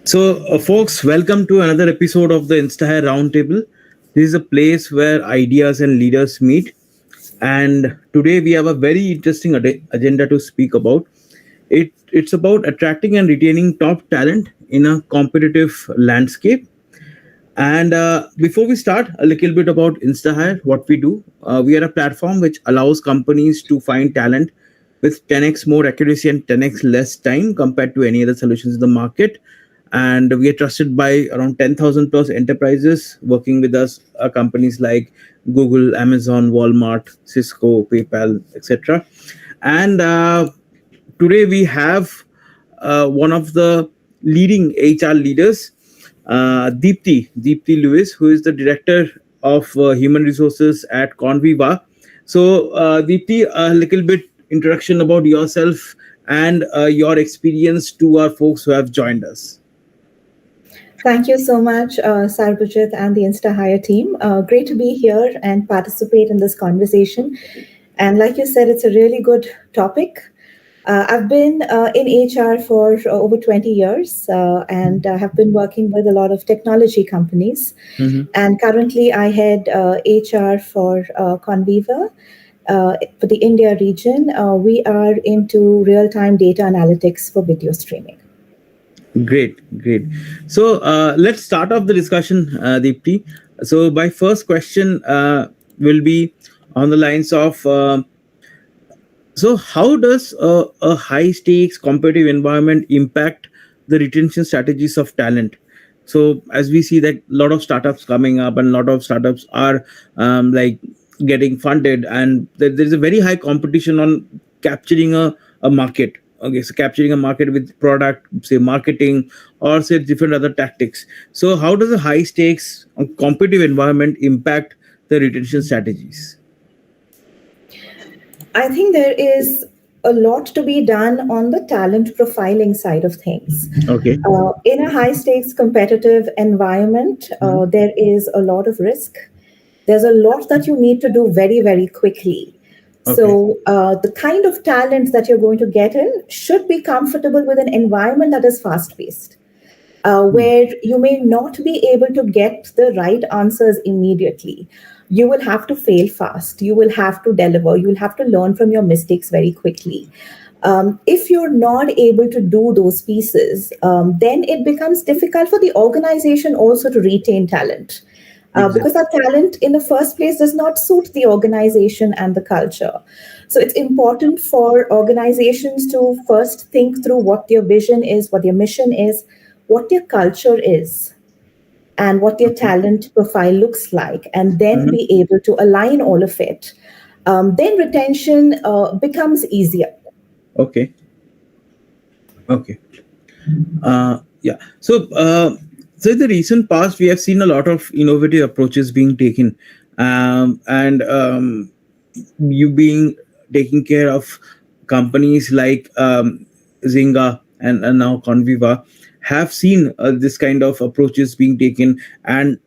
Folks, welcome to another episode of the InstaHire Roundtable. This is a place where ideas and leaders meet. And today we have a very interesting agenda to speak about. It's about attracting and retaining top talent in a competitive landscape. And before we start, a little bit about InstaHire, what we do. We are a platform which allows companies to find talent with 10x more accuracy and 10x less time compared to any other solutions in the market. And we are trusted by around 10,000 plus enterprises working with us, companies like Google, Amazon, Walmart, Cisco, PayPal, etc. And today we have one of the leading HR leaders, Deepti Lewis, who is the director of human resources at Conviva. Deepti, a little bit introduction about yourself and your experience to our folks who have joined us. Thank you so much, Sarbajit and the InstaHire team. Great to be here and participate in this conversation. And like you said, it's a really good topic. I've been in HR for over 20 years and have been working with a lot of technology companies. Mm-hmm. And currently, I head HR for Conviva. For the India region, we are into real-time data analytics for video streaming. Great. So let's start off the discussion, Deepti. So my first question will be on the lines of so how does a high stakes competitive environment impact the retention strategies of talent? So as we see that a lot of startups coming up and a lot of startups are like getting funded, and there's a very high competition on capturing a market. Okay, so capturing a market with product, say marketing, or say different other tactics. So how does a high stakes competitive environment impact the retention strategies? I think there is a lot to be done on the talent profiling side of things. Okay. In a high stakes competitive environment, there is a lot of risk. There's a lot that you need to do very, very quickly. Okay. So the kind of talent that you're going to get in should be comfortable with an environment that is fast-paced, where you may not be able to get the right answers immediately. You will have to fail fast. You will have to deliver. You will have to learn from your mistakes very quickly. If you're not able to do those pieces, then it becomes difficult for the organization also to retain talent. Because that talent in the first place does not suit the organization and the culture. So it's important for organizations to first think through what their vision is, what their mission is, what their culture is, and what their talent profile looks like, and then be able to align all of it. Then retention becomes easier. Okay. Yeah. So in the recent past, we have seen a lot of innovative approaches being taken, and you being taking care of companies like Zynga and now Conviva have seen this kind of approaches being taken and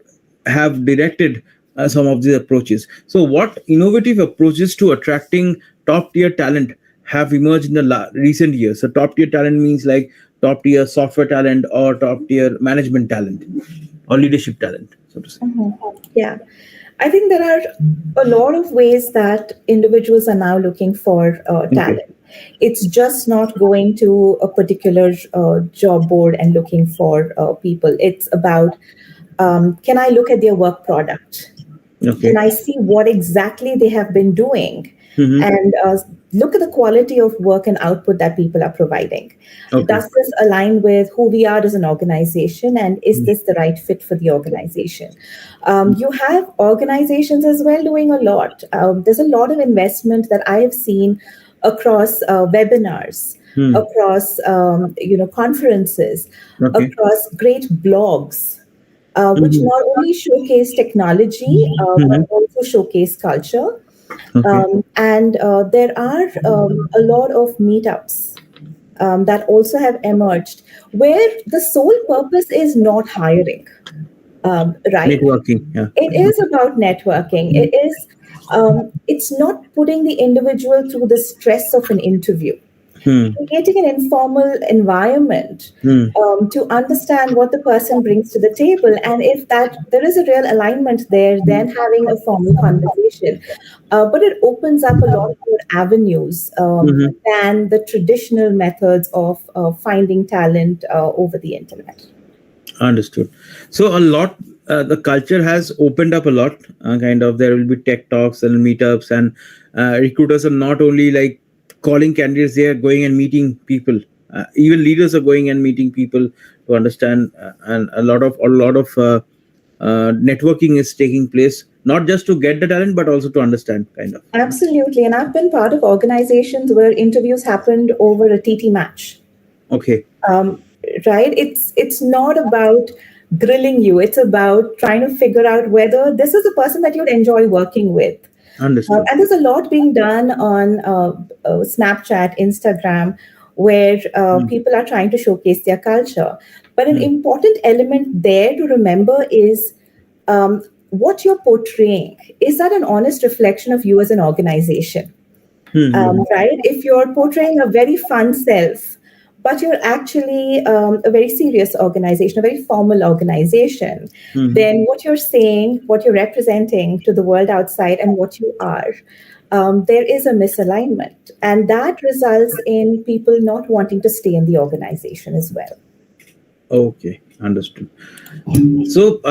have directed some of these approaches. So, what innovative approaches to attracting top tier talent have emerged in the recent years? So, top tier talent means like top tier software talent or top tier management talent or leadership talent, so to say. Yeah. I think there are a lot of ways that individuals are now looking for talent. Okay. It's just not going to a particular job board and looking for people. It's about, can I look at their work product? Okay. Can I see what exactly they have been doing? And look at the quality of work and output that people are providing. Okay. Does this align with who we are as an organization? And is this the right fit for the organization? You have organizations as well doing a lot. There's a lot of investment that I have seen across webinars, across conferences, across great blogs. Which not only showcase technology, but also showcase culture. Okay. And there are a lot of meetups that also have emerged where the sole purpose is not hiring, right? Networking, yeah. It is about networking. It is. It's not putting the individual through the stress of an interview. Hmm. Creating an informal environment Hmm. to understand what the person brings to the table, and if that there is a real alignment there, then having a formal conversation. But it opens up a lot more avenues Hmm. than the traditional methods of finding talent over the internet. Understood. So a lot, the culture has opened up a lot. Kind of, there will be tech talks and meetups, and recruiters are not only like calling candidates; they are going and meeting people. Even leaders are going and meeting people to understand, and a lot of networking is taking place, not just to get the talent, but also to understand. Kind of. Absolutely, and I've been part of organizations where interviews happened over a TT match. Okay. um, right, it's not about grilling you, it's about trying to figure out whether this is a person that you'd enjoy working with. Understood. And there's a lot being done on Snapchat, Instagram, where Hmm. people are trying to showcase their culture. But an Hmm. important element there to remember is what you're portraying. Is that an honest reflection of you as an organization? Hmm. Right? If you're portraying a very fun self, but you're actually a very serious organization, a very formal organization, Hmm. Hmm. then what you're saying, what you're representing to the world outside, and what you are, there is a misalignment. And that results in people not wanting to stay in the organization as well. Okay. Understood. So,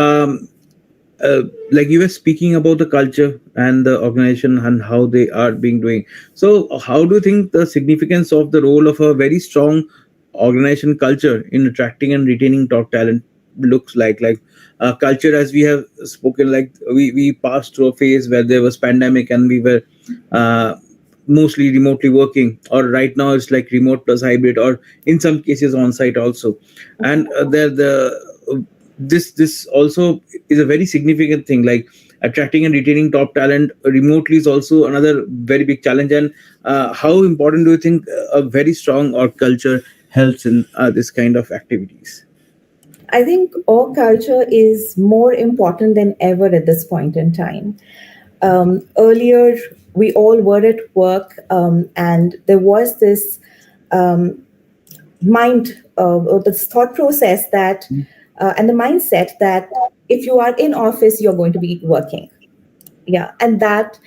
like you were speaking about the culture and the organization and how they are being doing. So, how do you think the significance of the role of a very strong organization culture in attracting and retaining top talent looks like? Like culture, as we have spoken, like we passed through a phase where there was pandemic and we were uh, mostly remotely working, or right now it's like remote plus hybrid, or in some cases on site also. And this also is a very significant thing, like attracting and retaining top talent remotely is also another very big challenge. And how important do you think a very strong org culture helps in this kind of activities? I think org culture is more important than ever at this point in time. Earlier, we all were at work, and there was this um, mind or this thought process that and the mindset that if you are in office, you're going to be working. Yeah, and that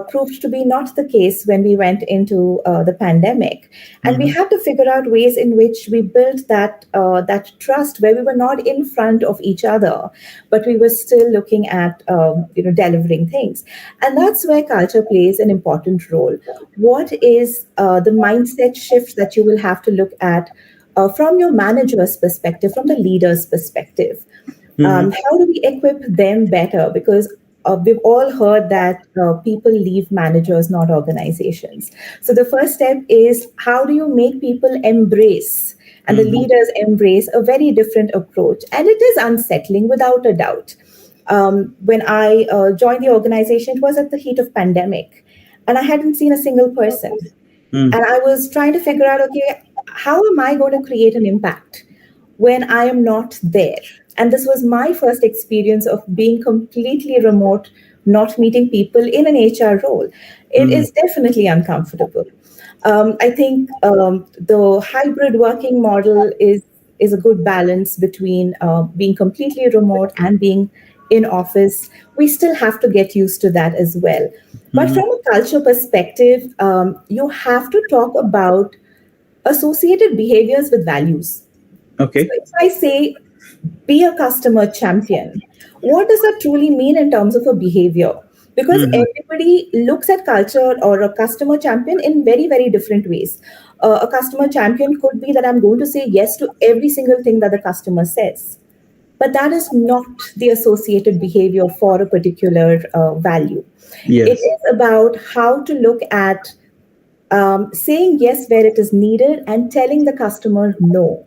proved to be not the case when we went into the pandemic, and we Mm-hmm. had to figure out ways in which we built that trust, where we were not in front of each other, but we were still looking at delivering things, and that's where culture plays an important role. What is the mindset shift that you will have to look at from your manager's perspective, from the leader's perspective? Mm-hmm. How do we equip them better? Because we've all heard that people leave managers, not organizations. So the first step is, how do you make people embrace and the Mm-hmm. leaders embrace a very different approach? And it is unsettling, without a doubt. When I joined the organization, it was at the heat of pandemic, and I hadn't seen a single person. And I was trying to figure out, okay, how am I going to create an impact when I am not there? And this was my first experience of being completely remote, not meeting people in an HR role. It Mm-hmm. is definitely uncomfortable. I think the hybrid working model is a good balance between being completely remote and being in office. We still have to get used to that as well. But Mm-hmm. from a culture perspective, you have to talk about associated behaviors with values. So Okay. if I say, be a customer champion, what does that truly mean in terms of a behavior? Because Mm-hmm. everybody looks at culture or a customer champion in very, very different ways. A customer champion could be that I'm going to say yes to every single thing that the customer says. But that is not the associated behavior for a particular value. It Yes. is about how to look at saying yes where it is needed and telling the customer no,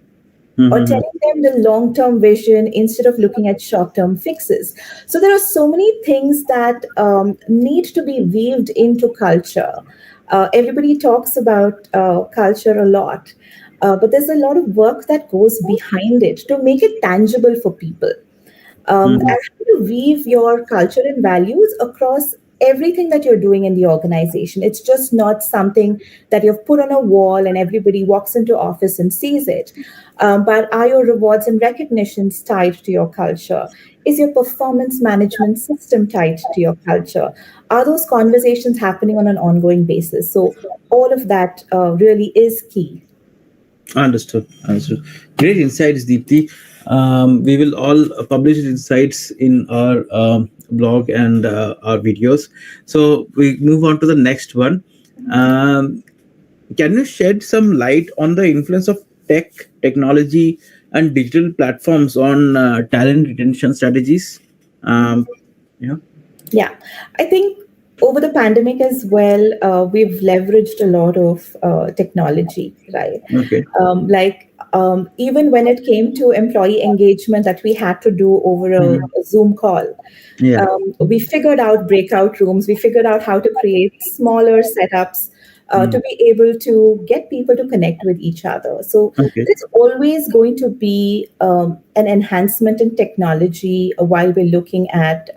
or Mm-hmm. telling them the long term vision instead of looking at short term fixes. So there are so many things that need to be weaved into culture. Everybody talks about culture a lot, but there's a lot of work that goes behind it to make it tangible for people. And Mm-hmm. how to weave your culture and values across everything that you're doing in the organization. It's just not something that you've put on a wall and everybody walks into office and sees it. But are your rewards and recognitions tied to your culture? Is your performance management system tied to your culture? Are those conversations happening on an ongoing basis? So all of that really is key. Understood. Understood. Great insights, Deepti. We will all publish insights in our blog and our videos. So we move on to the next one. Um, can you shed some light on the influence of technology, and digital platforms on talent retention strategies? Um, yeah. Yeah, I think over the pandemic as well, we've leveraged a lot of technology, right? Okay. Even when it came to employee engagement that we had to do over Mhm. a Zoom call, Yeah. we figured out breakout rooms, we figured out how to create smaller setups to Mm. be able to get people to connect with each other. So Okay. there's always going to be an enhancement in technology while we're looking at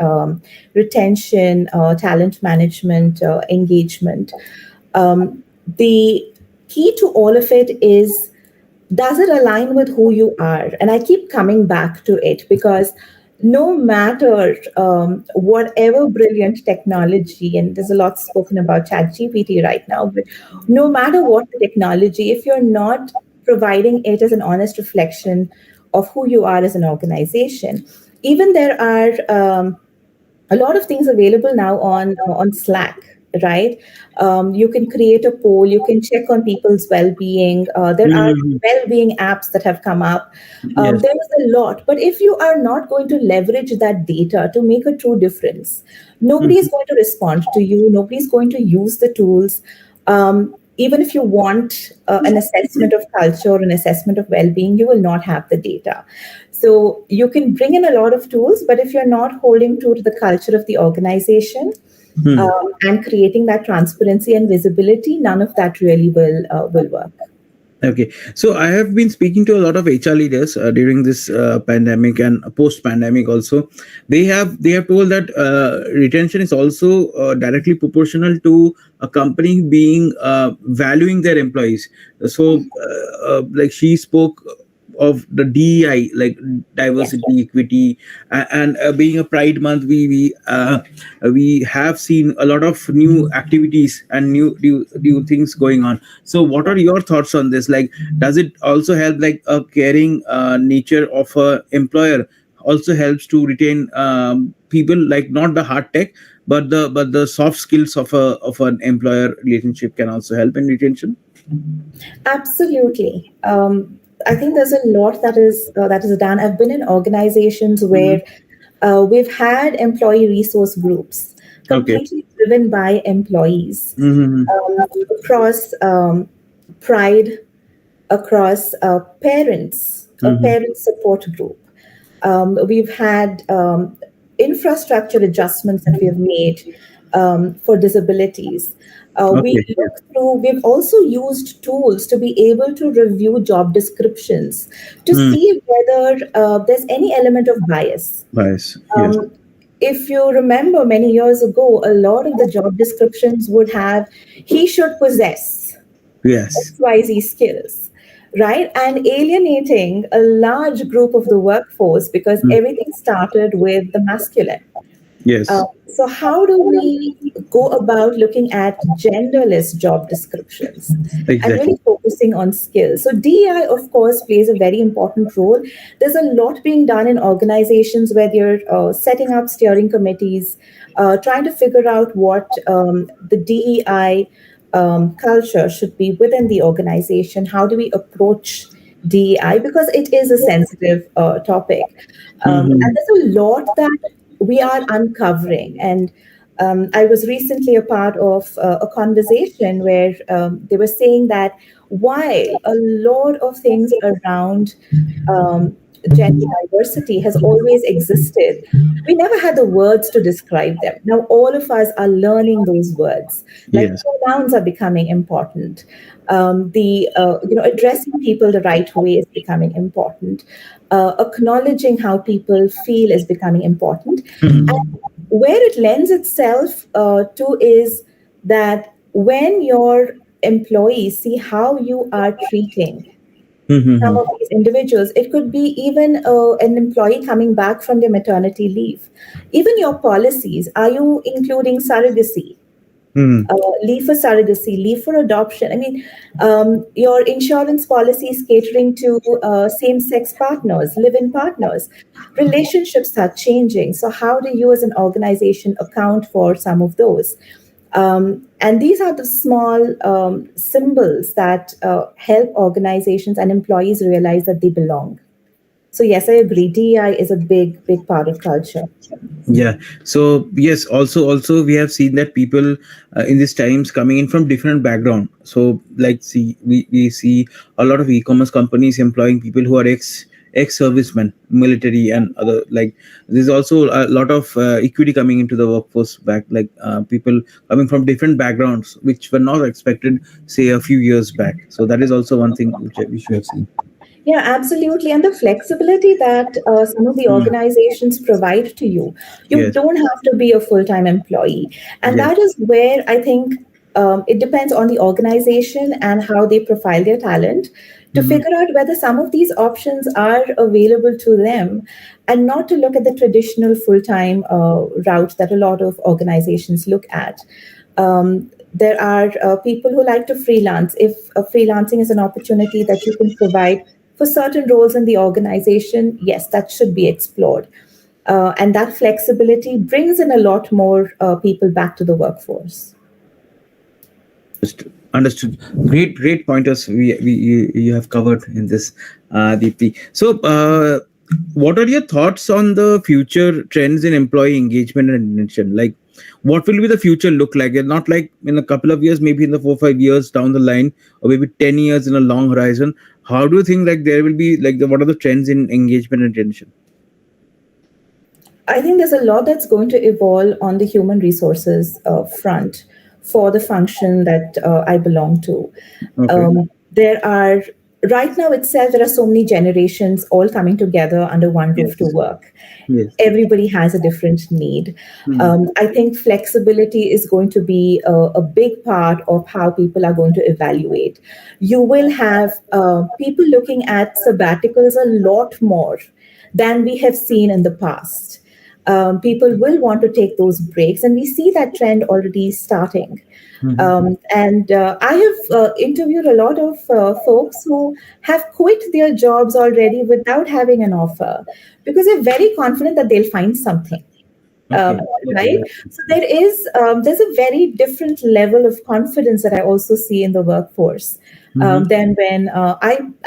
retention, talent management, engagement. The key to all of it is, does it align with who you are? And I keep coming back to it because no matter whatever brilliant technology, and there's a lot spoken about ChatGPT right now, but no matter what the technology, if you're not providing it as an honest reflection of who you are as an organization, even there are a lot of things available now on Slack, right? You can create a poll, you can check on people's well-being. There are Mhm. well-being apps that have come up. Yes. There is a lot, but if you are not going to leverage that data to make a true difference, nobody Mhm. is going to respond to you, nobody's going to use the tools. Even if you want an assessment of culture, an assessment of well-being, you will not have the data. So you can bring in a lot of tools, but if you're not holding true to the culture of the organization Hmm. and creating that transparency and visibility, none of that really will work. Okay, so I have been speaking to a lot of HR leaders during this pandemic and post-pandemic also. They have told that retention is also directly proportional to a company being valuing their employees. So, like she spoke of the DEI, like Yes. diversity, equity, and being a Pride Month, we have seen a lot of new activities and new things going on. So what are your thoughts on this? Like, does it also help, like a caring nature of a employer also helps to retain people, like not the hard tech, but the soft skills of an employer relationship can also help in retention? Absolutely. I think there's a lot that is done. I've been in organizations Mhm. where we've had employee resource groups Okay. completely driven by employees Hmm. across Pride, across parents, a Hmm. parent support group. We've had infrastructure adjustments that we have made for disabilities. We Okay. look through, we've also used tools to be able to review job descriptions to Mm. see whether there's any element of bias. Bias. Yes. Um, if you remember many years ago, a lot of the job descriptions would have, he should possess Yes. XYZ skills, right? And alienating a large group of the workforce because Mm. everything started with the masculine. Uh, Yes. so, how do we go about looking at genderless job descriptions and Exactly. really focusing on skills? So, DEI, of course, plays a very important role. There's a lot being done in organizations where they're setting up steering committees, trying to figure out what the DEI culture should be within the organization. How do we approach DEI? Because it is a sensitive topic. And Hmm. there's a lot that we are uncovering. And I was recently a part of a conversation where they were saying that while a lot of things around gender diversity has always existed, we never had the words to describe them. Now all of us are learning those words. Like Yes. pronouns are becoming important. The addressing people the right way is becoming important. Acknowledging how people feel is becoming important. Mhm. Where it lends itself to is that when your employees see how you are treating some Mm-hmm. of these individuals, it could be even an employee coming back from their maternity leave. Even your policies, are you including surrogacy? Mm-hmm. Leave for surrogacy, leave for adoption. I mean, your insurance policies catering to same sex partners, live in partners. Relationships are changing. So, how do you as an organization account for some of those? And these are the small symbols that help organizations and employees realize that they belong. So, yes, I agree. DEI is a big, big part of culture. Yeah. So yes, also we have seen that people in these times coming in from different background. So like, see, we see a lot of e-commerce companies employing people who are ex servicemen, military and other, like, there's also a lot of equity coming into the workforce back, like people coming from different backgrounds which were not expected, say, a few years back. So that is also one thing which we should have seen. Yeah, absolutely. And the flexibility that some of the Mm. organizations provide to you, you Yes. don't have to be a full time employee. And Yes. that is where I think it depends on the organization and how they profile their talent to Hmm. figure out whether some of these options are available to them and not to look at the traditional full time route that a lot of organizations look at. There are people who like to freelance. If freelancing is an opportunity that you can provide for certain roles in the organization, yes, that should be explored. And that flexibility brings in a lot more people back to the workforce. Understood. Understood. Great pointers you have covered in this, Deepti. So, what are your thoughts on the future trends in employee engagement and retention? Like, what will be the future look like? And not like in a couple of years, maybe in the 4 5 years down the line, or maybe 10 years in a long horizon. How do you think like there will be like what are the trends in engagement and retention? I think there's a lot that's going to evolve on the human resources front for the function that I belong to. Okay. There are, right now itself, there are so many generations all coming together under one roof to Yes. work. Yes. Everybody has a different need. Hmm. I think flexibility is going to be a big part of how people are going to evaluate. You will have people looking at sabbaticals a lot more than we have seen in the past. People will want to take those breaks, and we see that trend already starting. Hmm. And I have interviewed a lot of folks who have quit their jobs already without having an offer because they're very confident that they'll find something. Um, Okay. right? Okay. So there's a very different level of confidence that I also see in the workforce Mm-hmm. than when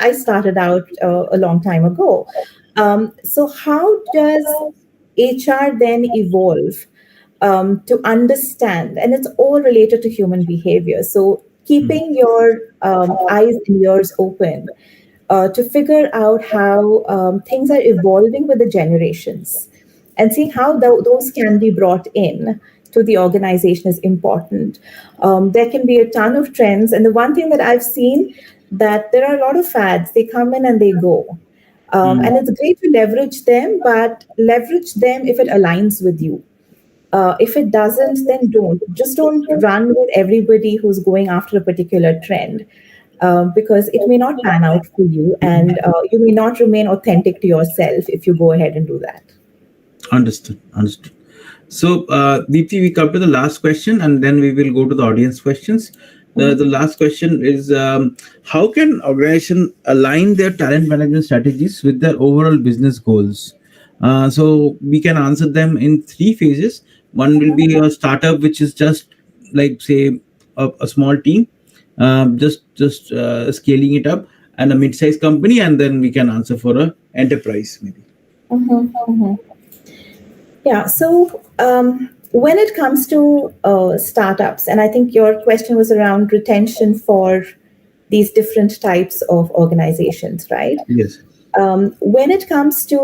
I started out a long time ago. So how does HR then evolve to understand? And it's all related to human behavior. So keeping your eyes and ears open to figure out how things are evolving with the generations and seeing how those can be brought in to the organization is important. There can be a ton of trends, and the one thing that I've seen that there are a lot of fads. They come in and they go, and it's great to leverage them, but leverage them if it aligns with you. If it doesn't, then don't. Just don't run with everybody who's going after a particular trend. Because it may not pan out for you, and you may not remain authentic to yourself if you go ahead and do that. Understood. Understood. So, Deepti, we come to the last question and then we will go to the audience questions. The last question is how can organization align their talent management strategies with their overall business goals? So, we can answer them in three phases. One will be a startup, which is just like, say, a small team, just scaling it up, and a mid-sized company, and then we can answer for a enterprise, maybe. Mhm, mhm. Yeah. So when it comes to startups, and I think your question was around retention for these different types of organizations, right? Yes, When it comes to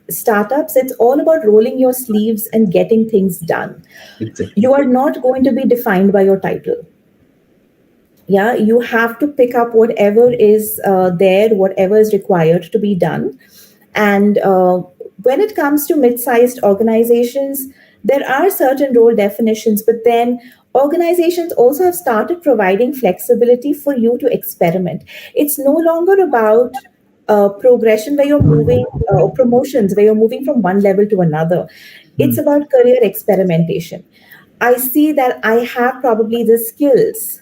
startups, it's all about rolling your sleeves and getting things done. exactly. You are not going to be defined by your title. Yeah, you have to pick up whatever is there, whatever is required to be done. And when it comes to mid-sized organizations, There are certain role definitions, but then organizations also have started providing flexibility for you to experiment. It's no longer about progression where you're moving, or promotions where you're moving from one level to another. It's about career experimentation. I see that I have probably the skills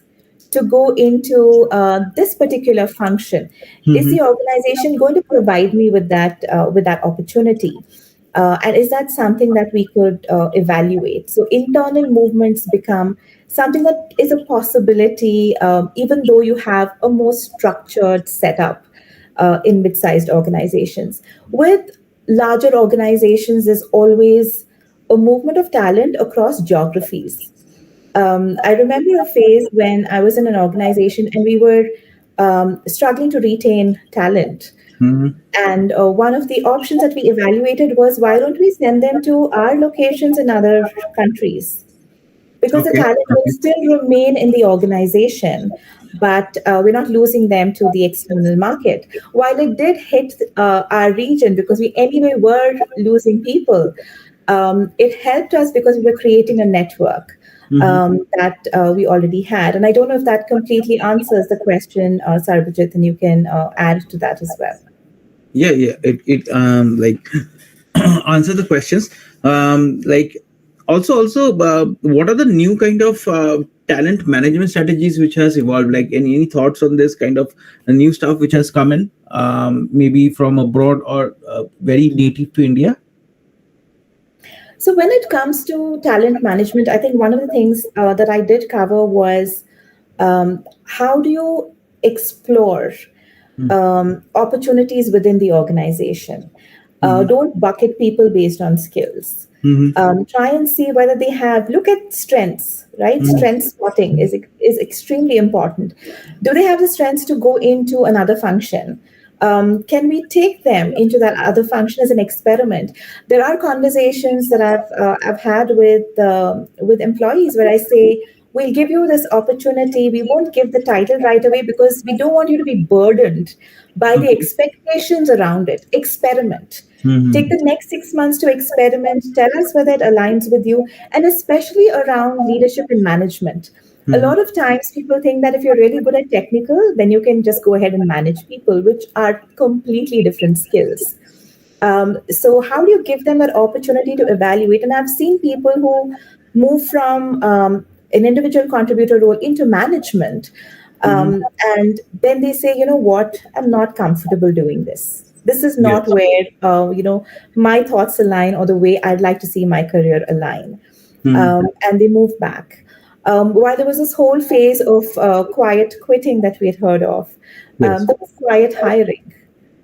to go into this particular function. Is Mm-hmm. the organization going to provide me with that opportunity? And is that something that we could evaluate? So internal movements become something that is a possibility, even though you have a more structured setup in mid-sized organizations. With larger organizations, there's always a movement of talent across geographies. I remember a phase when I was in an organization and we were struggling to retain talent. Mm-hmm. And one of the options that we evaluated was, why don't we send them to our locations in other countries? Because the Okay. talent will Okay. still remain in the organization, but we're not losing them to the external market. While it did hit our region because we anyway were losing people, it helped us because we were creating a network Mm-hmm. that we already had. And I don't know if that completely answers the question, Sarvajit, and you can add to that as well. Yeah, yeah. It like answer the questions. Like also, what are the new kind of talent management strategies which has evolved? Like any thoughts on this kind of new stuff which has come in, maybe from abroad or very native to India? So, when it comes to talent management, I think one of the things that I did cover was how do you explore opportunities within the organization? Mm-hmm. Don't bucket people based on skills. Mm-hmm. Try and see whether they have, look at strengths, right? Mm-hmm. Strength spotting is extremely important. Do they have the strengths to go into another function? Can we take them into that other function as an experiment? There are conversations that I've had with employees where I say, we'll give you this opportunity. We won't give the title right away because we don't want you to be burdened by the Okay. expectations around it. Experiment. Take Mm-hmm. the next 6 months to experiment. Tell us whether it aligns with you, and especially around leadership and management. A Mm-hmm. lot of times people think that if you're really good at technical, then you can just go ahead and manage people, which are completely different skills. So, how do you give them that opportunity to evaluate? And I've seen people who move from an individual contributor role into management, Mm-hmm. and then they say, you know what, I'm not comfortable doing this. This is not Yes. where my thoughts align or the way I'd like to see my career align, Mm-hmm. and they move back. While there was this whole phase of quiet quitting that we had heard of, Yes. there was quiet hiring,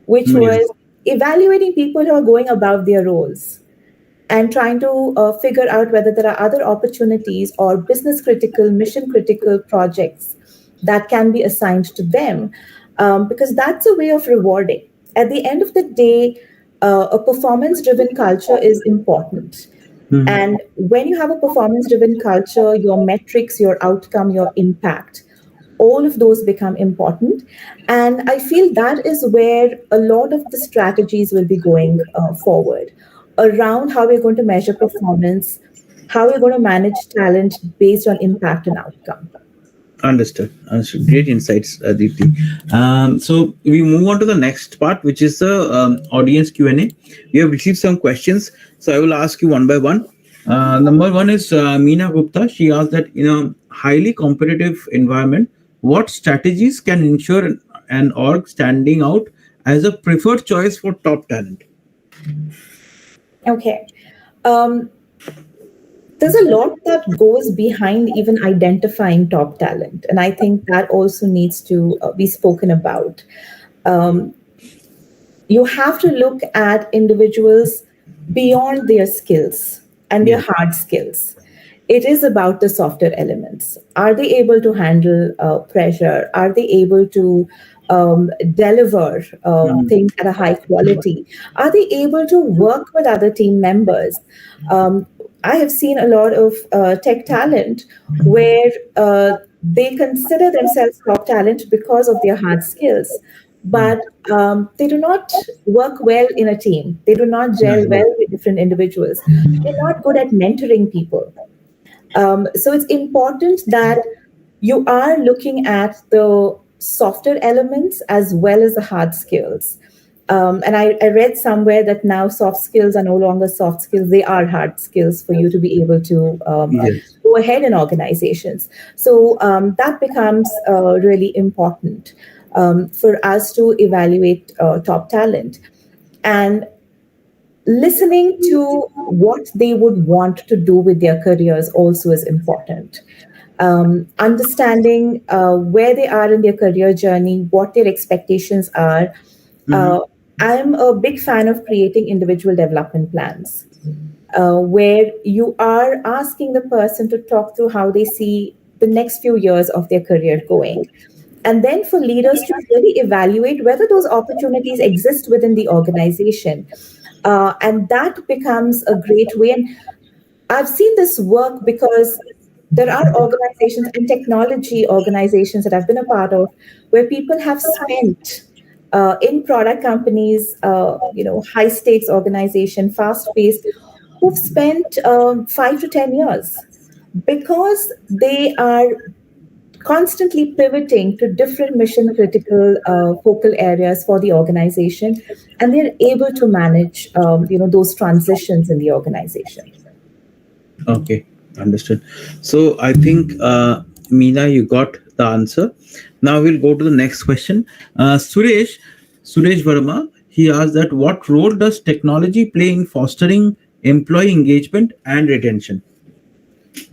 which Yes. was evaluating people who are going above their roles and trying to figure out whether there are other opportunities or business critical, mission critical projects that can be assigned to them, because that's a way of rewarding. At the end of the day, a performance driven culture is important. Mm-hmm. And when you have a performance driven culture, your metrics, your outcome, your impact, all of those become important. And I feel that is where a lot of the strategies will be going forward around how we're going to measure performance, how we're going to manage talent based on impact and outcome. Understood. Understood. Great insights, Deepti. So we move on to the next part, which is the audience Q and A. We have received some questions, so I will ask you one by one. Number one is Meena Gupta. She asked that in a highly competitive environment, what strategies can ensure an org standing out as a preferred choice for top talent? Okay. Um, there's a lot that goes behind even identifying top talent. And I think that also needs to be spoken about. Um, you have to look at individuals beyond their skills and their Yes. hard skills. It is about the softer elements. Are they able to handle pressure? Are they able to deliver Mhm. things at a high quality? Are they able to work with other team members? Um, I have seen a lot of tech talent where they consider themselves top talent because of their hard skills. but they do not work well in a team. They do not gel well with different individuals. They're not good at mentoring people. So it's important that you are looking at the softer elements as well as the hard skills. And I read somewhere that now soft skills are no longer soft skills, they are hard skills for you to be able to Yes. go ahead in organizations. So that becomes really important for us to evaluate top talent. And listening to what they would want to do with their careers also is important. Understanding where they are in their career journey, what their expectations are. Mm-hmm. Uh, I'm a big fan of creating individual development plans where you are asking the person to talk through how they see the next few years of their career going. And then for leaders to really evaluate whether those opportunities exist within the organization. And that becomes a great way. And I've seen this work because there are organizations and technology organizations that I've been a part of where people have spent in product companies, high stakes organization, fast paced, who've spent 5 to 10 years because they are constantly pivoting to different mission critical focal areas for the organization, and they're able to manage those transitions in the organization. Okay, understood. So I think, Meena, you got the answer. Now we'll go to the next question. Suresh Verma, he asked that what role does technology play in fostering employee engagement and retention?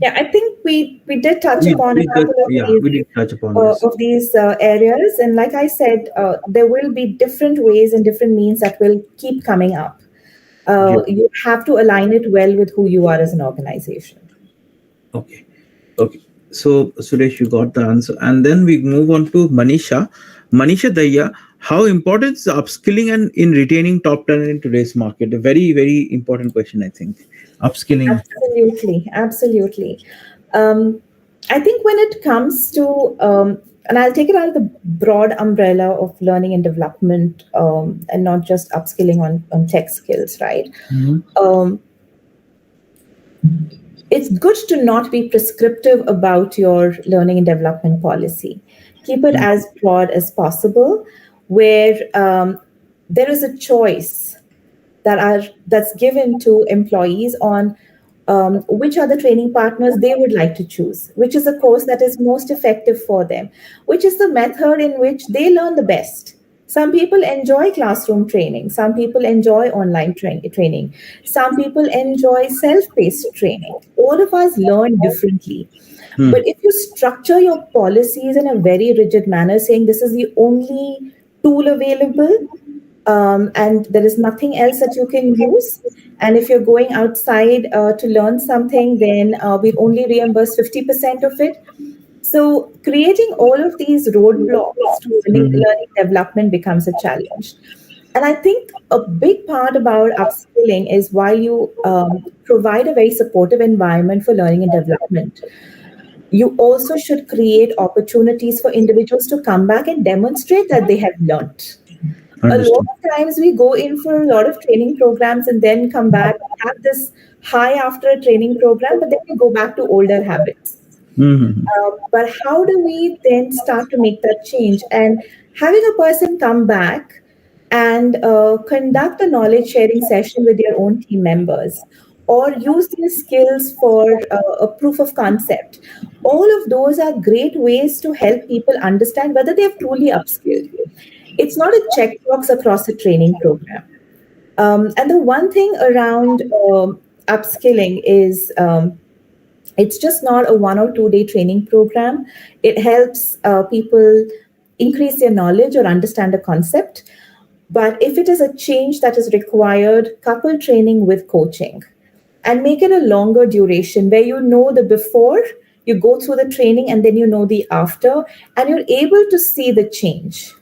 Yeah, I think we did touch upon a couple of Yeah, these we did touch upon this. areas, and like I said, there will be different ways and different means that will keep coming up. Yeah. You have to align it well with who you are as an organization. Okay. Okay. So Suresh, you got the answer. And then we move on to Manisha. Manisha Daya, how important is upskilling and in retaining top talent in today's market? A very, very important question, I think. Upskilling. Absolutely, absolutely. Um, I think when it comes to, and I'll take it out of the broad umbrella of learning and development, and not just upskilling on tech skills, right? Mhm. Um, it's good to not be prescriptive about your learning and development policy. Keep it as broad as possible, where there is a choice that's given to employees on which are the training partners they would like to choose, which is a course that is most effective for them, which is the method in which they learn the best. Some people enjoy classroom training, some people enjoy online training, some people enjoy self paced training. All of us learn differently. Hmm. But if you structure your policies in a very rigid manner, saying this is the only tool available, and there is nothing else that you can use. And if you're going outside to learn something, then we'll only reimburse 50% of it. So creating all of these roadblocks to Mhm. learning development becomes a challenge. And I think a big part about upskilling is while you provide a very supportive environment for learning and development, you also should create opportunities for individuals to come back and demonstrate that they have learned. A lot Understood. of times we go in for a lot of training programs and then come back, have this high after a training program, but then we go back to older habits. Mhm. But how do we then start to make that change? And having a person come back and conduct a knowledge sharing session with their own team members or use their skills for a proof of concept. All of those are great ways to help people understand whether they have truly upskilled. It's not a checkbox across a training program. And the one thing around upskilling is it's just not a 1 or 2 day training program. It helps people increase their knowledge or understand a concept. But if it is a change that is required, couple training with coaching and make it a longer duration where you know the before, you go through the training, and then you know the after, and you're able to see the change.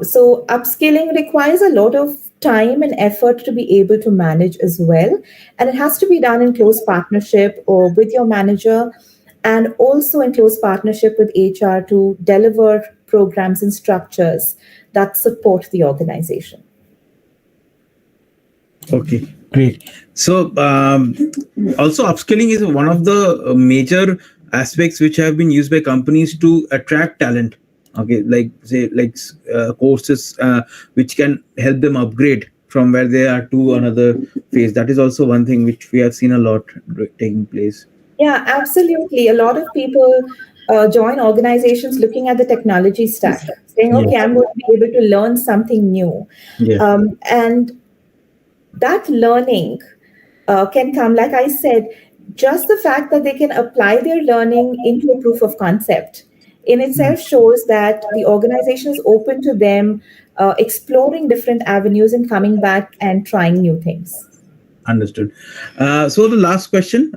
So upskilling requires a lot of time and effort to be able to manage as well. And it has to be done in close partnership or with your manager and also in close partnership with HR to deliver programs and structures that support the organization. Okay, great. So, also upskilling is one of the major aspects which have been used by companies to attract talent. Okay, like say courses which can help them upgrade from where they are to another phase. That is also one thing which we have seen a lot taking place. Yeah, absolutely. A lot of people join organizations looking at the technology stack, saying, okay, Yes. I'm going to be able to learn something new. Yeah. And that learning can come, like I said, just the fact that they can apply their learning into a proof of concept in itself shows that the organization is open to them exploring different avenues and coming back and trying new things. Understood. So the last question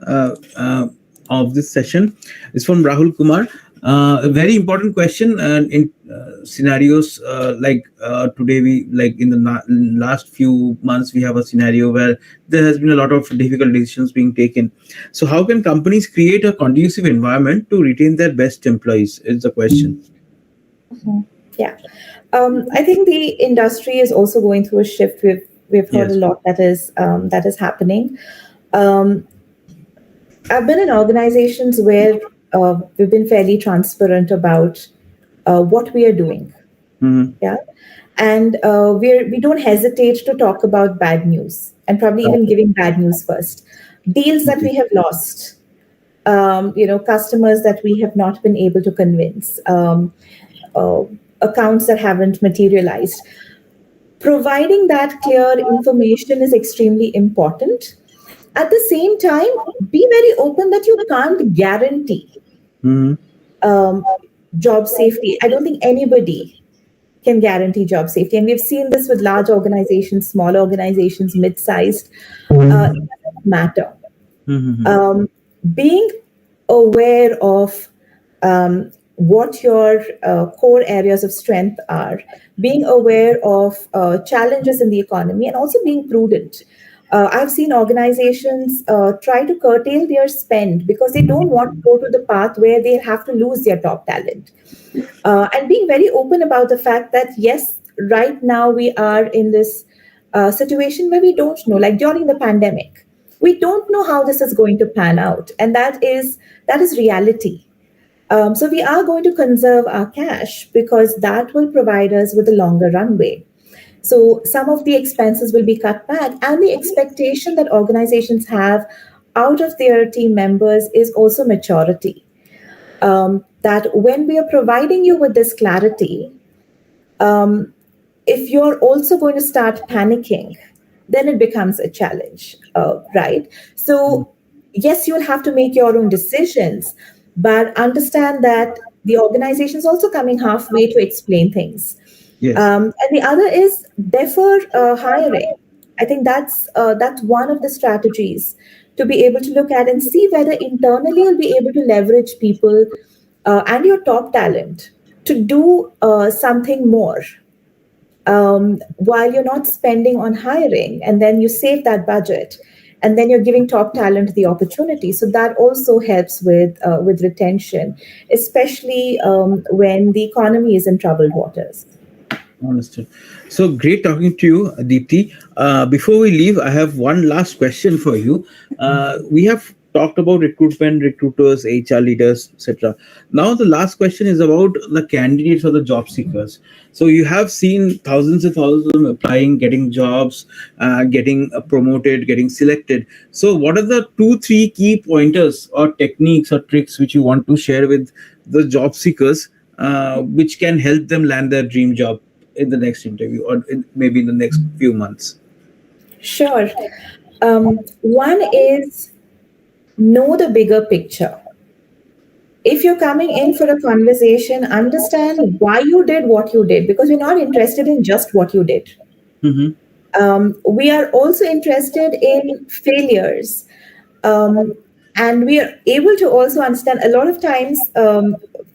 of this session is from Rahul Kumar. A very important question in scenarios today. We like in the last few months we have a scenario where there has been a lot of difficult decisions being taken. So how can companies create a conducive environment to retain their best employees? Is the question. Yeah. I think the industry is also going through a shift. We've heard a Yes. lot that is happening. Um, I've been in organizations where we've been fairly transparent about what we are doing. Mm-hmm. Yeah, and we don't hesitate to talk about bad news and probably even Okay. giving bad news first. Deals that Okay. we have lost, customers that we have not been able to convince, uh, accounts that haven't materialized. Providing that clear information is extremely important. At the same time, be very open that you can't guarantee Mm-hmm. um, job safety. I don't think anybody can guarantee job safety. And we've seen this with large organizations, small organizations, mid sized. It doesn't matter. Mm-hmm. Um, being aware of what your core areas of strength are, being aware of challenges in the economy, and also being prudent. I've seen organizations try to curtail their spend because they don't want to go to the path where they have to lose their top talent. And being very open about the fact that, yes, right now we are in this situation where we don't know, like during the pandemic, we don't know how this is going to pan out. And that is reality. So we are going to conserve our cash because that will provide us with a longer runway. So some of the expenses will be cut back, and the expectation that organizations have out of their team members is also maturity. That when we are providing you with this clarity, um, if you're also going to start panicking, then it becomes a challenge, right? So, yes, you'll have to make your own decisions, but understand that the organization is also coming halfway to explain things. Yes. And the other is defer hiring. I think that's one of the strategies to be able to look at and see whether internally you'll be able to leverage people and your top talent to do something more while you're not spending on hiring, and then you save that budget, and then you're giving top talent the opportunity. So that also helps with retention, especially when the economy is in troubled waters. Understood. So great talking to you, Deepti. Before we leave, I have one last question for you. We have talked about recruitment, recruiters, HR leaders, etc. Now, the last question is about the candidates or the job seekers. So you have seen thousands and thousands of them applying, getting jobs, getting promoted, getting selected. So, what are the two, three key pointers or techniques or tricks which you want to share with the job seekers, which can help them land their dream job in the next interview or maybe in the next few months? Sure. One is know the bigger picture. If you're coming in for a conversation, understand why you did what you did, because we're not interested in just what you did. Mm-hmm. We are also interested in failures. And we are able to also understand a lot of times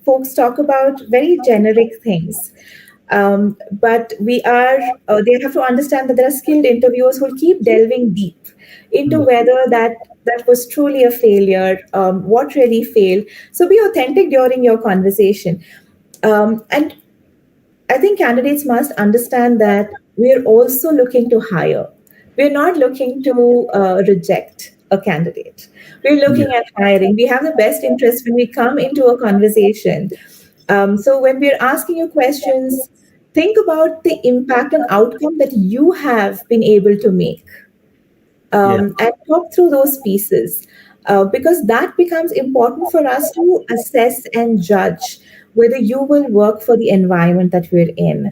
folks talk about very generic things. But they have to understand that there are skilled interviewers who will keep delving deep into whether that was truly a failure, what really failed. So be authentic during your conversation. And I think candidates must understand that we're also looking to hire. We're not looking to reject a candidate. We're Yeah. looking at hiring. We have the best interest when we come into a conversation. So when we're asking you questions, think about the impact and outcome that you have been able to make, Yeah. and talk through those pieces, because that becomes important for us to assess and judge whether you will work for the environment that we're in.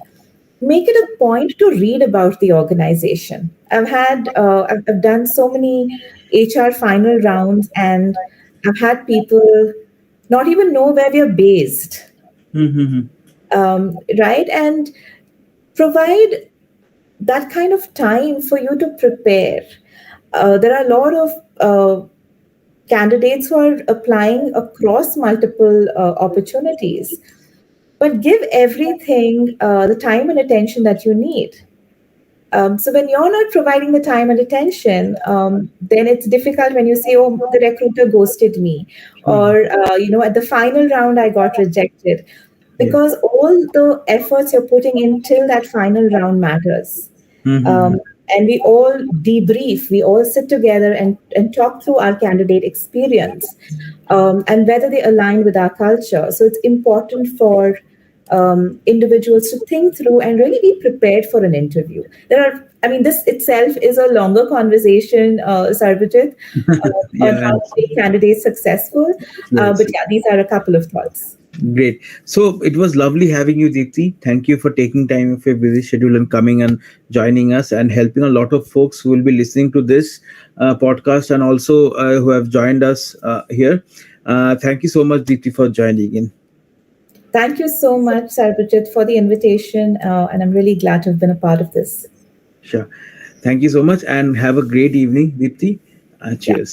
Make it a point to read about the organization. I've done so many HR final rounds, and I've had people not even know where we're based, Mm-hmm. right? And provide that kind of time for you to prepare. There are a lot of candidates who are applying across multiple opportunities, but give everything the time and attention that you need. So when you're not providing the time and attention, then it's difficult when you say, "Oh, the recruiter ghosted me," or at the final round I got rejected, Yeah. because all the efforts you're putting in till that final round matters. Mm-hmm. Um, and we all debrief, we all sit together and talk through our candidate experience, and whether they align with our culture. So it's important for individuals to think through and really be prepared for an interview. This itself is a longer conversation, Sarvajit, on Yeah. how to make candidates successful. Yes. But yeah, these are a couple of thoughts. Great. So it was lovely having you, Deepti. Thank you for taking time of your busy schedule and coming and joining us and helping a lot of folks who will be listening to this podcast and also who have joined us here. Thank you so much, Deepti, for joining in. Thank you so much, Sarvajit, for the invitation, and I'm really glad to have been a part of this. Sure. Thank you so much and have a great evening, Deepti. Yeah. Cheers.